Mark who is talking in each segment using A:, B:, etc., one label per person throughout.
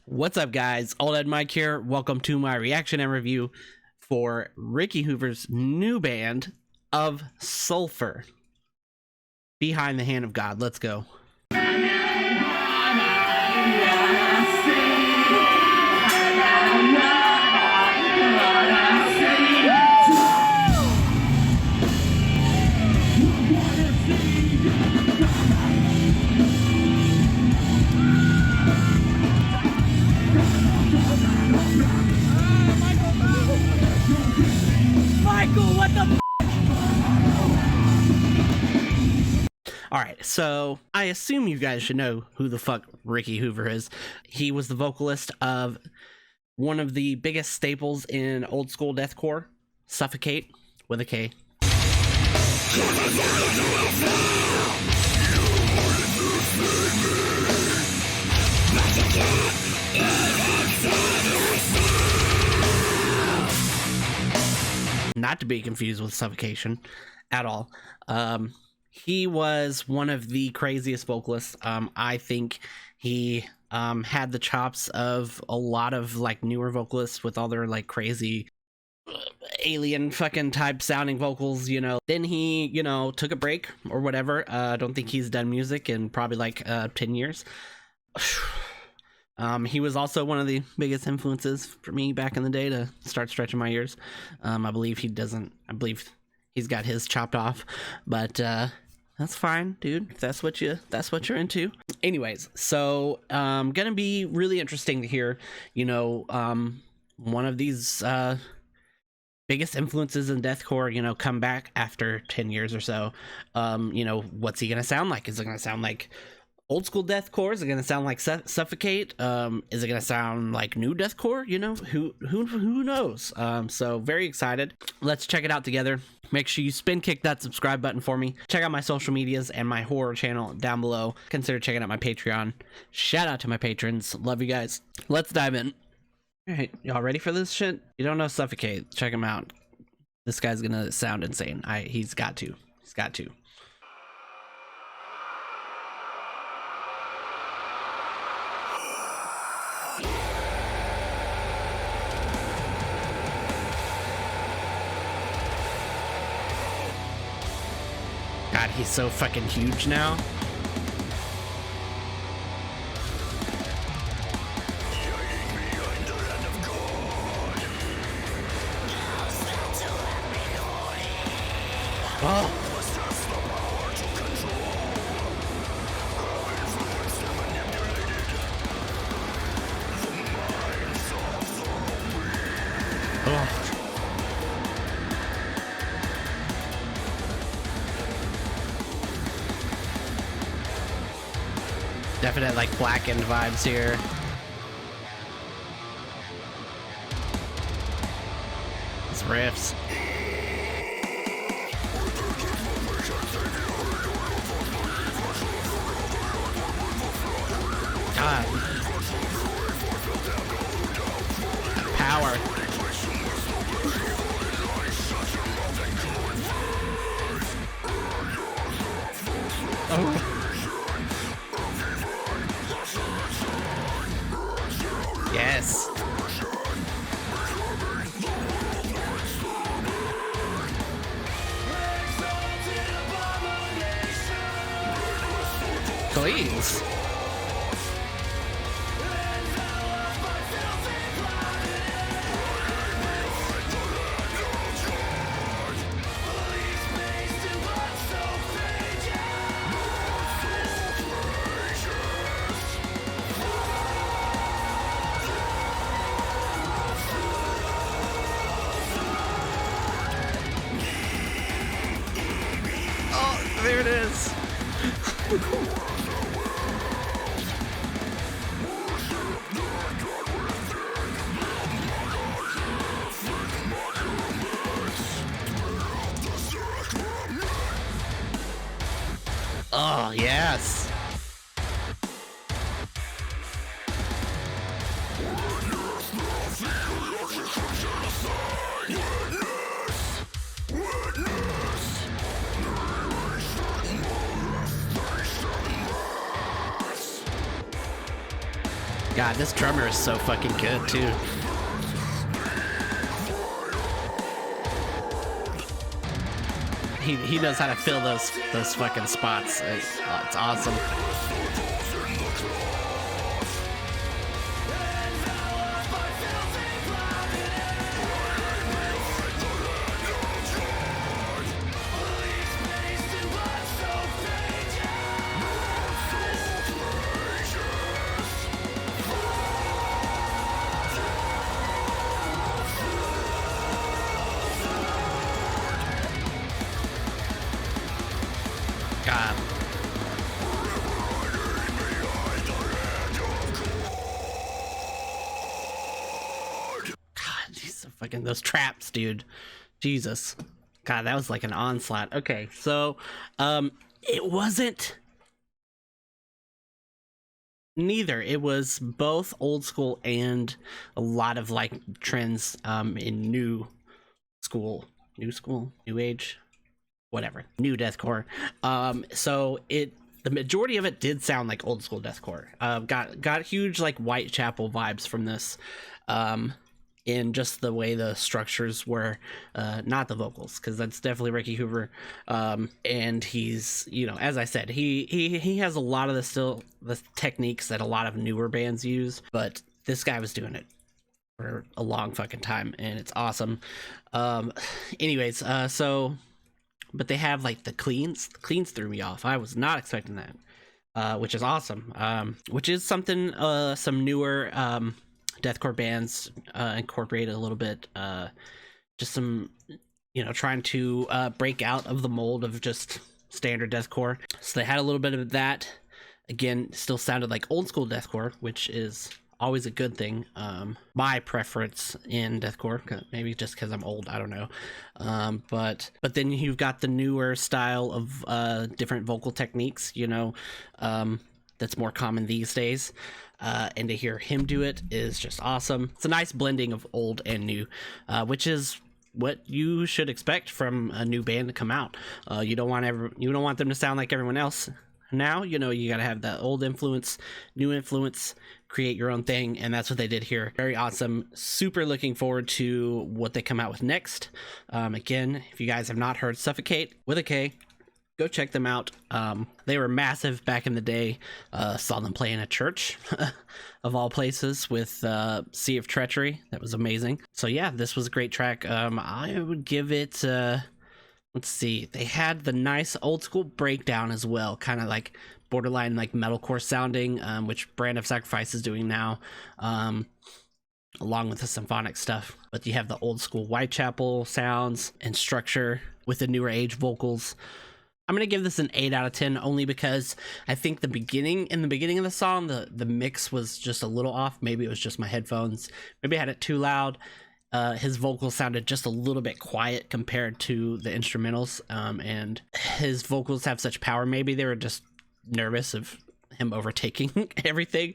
A: What's up, guys? Old Ed Mike here. Welcome to my reaction and review for Ricky Hoover's new band of Sulfur. Behind the Hand of God. Let's go. What the Alright, so I assume you guys should know who the fuck Ricky Hoover is. He was the vocalist of one of the biggest staples in old school deathcore, Suffokate, with a K. Not to be confused with Suffocation at all. He was one of the craziest vocalists. I think he had the chops of a lot of like newer vocalists with all their like crazy alien fucking type sounding vocals, you know. Then he, you know, took a break or whatever. I don't think he's done music in probably like 10 years. He was also one of the biggest influences for me back in the day to start stretching my ears. I believe he's got his chopped off, but that's fine, dude. If that's what you're into. Anyways, so gonna be really interesting to hear, you know, one of these biggest influences in deathcore, you know, come back after 10 years or so. You know, what's he gonna sound like? Is it gonna sound like old school deathcore? Is it gonna sound like Suffokate? Is it gonna sound like new deathcore? You know, who knows? So very excited. Let's check it out together. Make sure you spin kick that subscribe button for me. Check out my social medias and my horror channel down below. Consider checking out my Patreon. Shout out to my patrons. Love you guys. Let's dive in. All right, y'all ready for this shit? You don't know Suffokate? Check him out. This guy's gonna sound insane. He's got to. God, he's so fucking huge now. Oh. Oh. Definite like Blackened vibes here. These riffs. God. Power. Oh. Yes. Please. There it is. Oh, yes. God, this drummer is so fucking good too. He knows how to fill those fucking spots. It's awesome. God. God, these are fucking those traps, dude. Jesus. God, that was like an onslaught. Okay, so it wasn't neither. It was both old school and a lot of like trends in new age, whatever, new deathcore. So the majority of it did sound like old school deathcore. Got huge like Whitechapel vibes from this, in just the way the structures were, not the vocals, because that's definitely Ricky Hoover. And he's, you know, as I said, he has a lot of the techniques that a lot of newer bands use, but this guy was doing it for a long fucking time, and it's awesome. Anyways, so. But they have like the cleans. The cleans threw me off. I was not expecting that, which is awesome. Which is something some newer deathcore bands incorporate a little bit. Just some, you know, trying to break out of the mold of just standard deathcore. So they had a little bit of that. Again, still sounded like old school deathcore, which is always a good thing. My preference in deathcore, maybe just because I'm old, I don't know. But then you've got the newer style of different vocal techniques, you know, that's more common these days. And to hear him do it is just awesome. It's a nice blending of old and new, which is what you should expect from a new band to come out. You don't want them to sound like everyone else. Now, you know, you got to have that old influence, new influence, create your own thing, and that's what they did here. Very awesome. Super looking forward to what they come out with next. Again, if you guys have not heard Suffokate with a K, go check them out. They were massive back in the day. Saw them play in a church of all places with Sea of Treachery. That was amazing. So yeah, this was a great track. I would give it let's see, they had the nice old school breakdown as well, kind of like borderline like metalcore sounding, which Brand of Sacrifice is doing now, along with the symphonic stuff. But you have the old school Whitechapel sounds and structure with the newer age vocals. I'm gonna give this an 8 out of 10 only because I think in the beginning of the song, the mix was just a little off. Maybe it was just my headphones. Maybe I had it too loud. His vocals sounded just a little bit quiet compared to the instrumentals, and his vocals have such power. Maybe they were just nervous of him overtaking everything,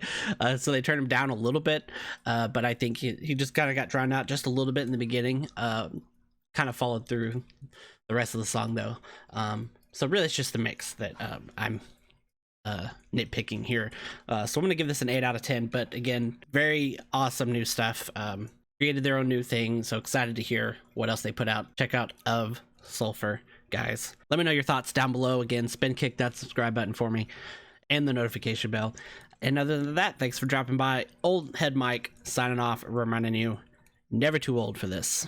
A: so they turned him down a little bit, but I think he just kind of got drowned out just a little bit in the beginning. Kind of followed through the rest of the song though. So really it's just the mix that I'm nitpicking here. So I'm gonna give this an 8 out of 10, but again, very awesome new stuff. Created their own new thing, so excited to hear what else they put out. Check out OV SULFUR, guys. Let me know your thoughts down below. Again, kick that subscribe button for me and the notification bell. And other than that, thanks for dropping by. Old Head Mike signing off, reminding you, never too old for this.